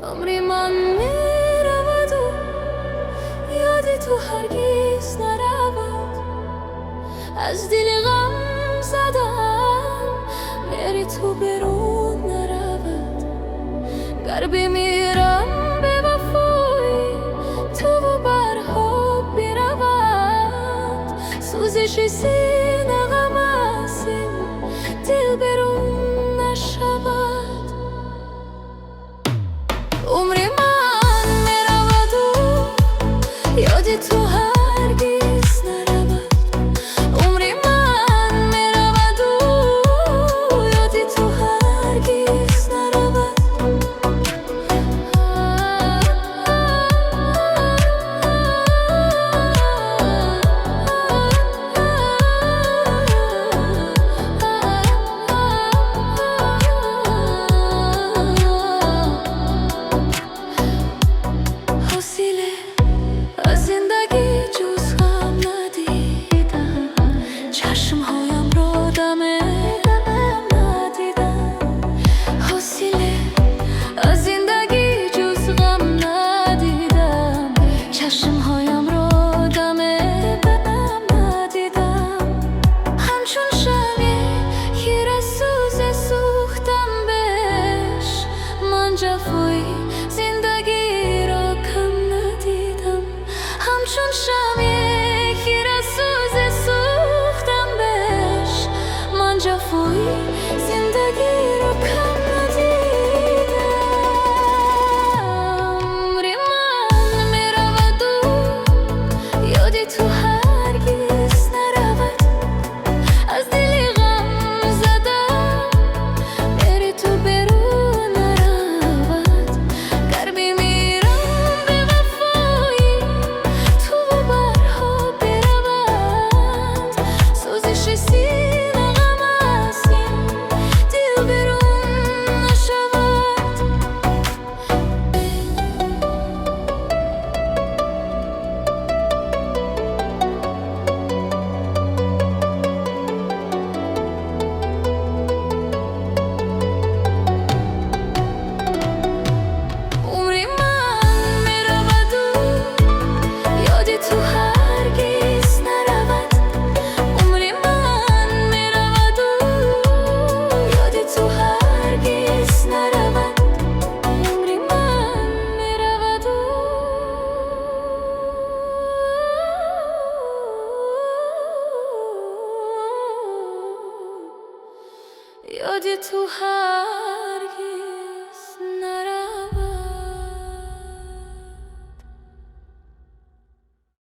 عمری من میرود و یادی تو هرگز نرود. از دل غم زدم میری تو برون نرود. گر بمیرم به وفای تو و برها برود. سوزش سینه غم از این دل برون نشود. عمری من میرود و یادی تو هرگز نرود. عمری من میرود و یادی تو هرگز نرود. از زندگی جز غم ندیدم. چشمهایم را دم ندیدم. حوصله از زندگی جز غم ندیدم. چشمهایم را دم ندیدم. همچون شمعی که سوز سوختم بهش. من جفای زندگی را کم ندیدم. همچون شمعی که سوز سوختم بهش. من جفای زندگی را کم ندیدم. عمری من میرود و یادی تو هرگز نرود. از دل غم زدم میری تو برون نرود. گر بمیرم به وفای تو و برها برود. سوزش سینه غم از این دل برون نشود. عمری من میرود و یادی تو هرگز نرود. عمری من میرود و یادی تو هرگز نرود. عمری من میرود و یادی تو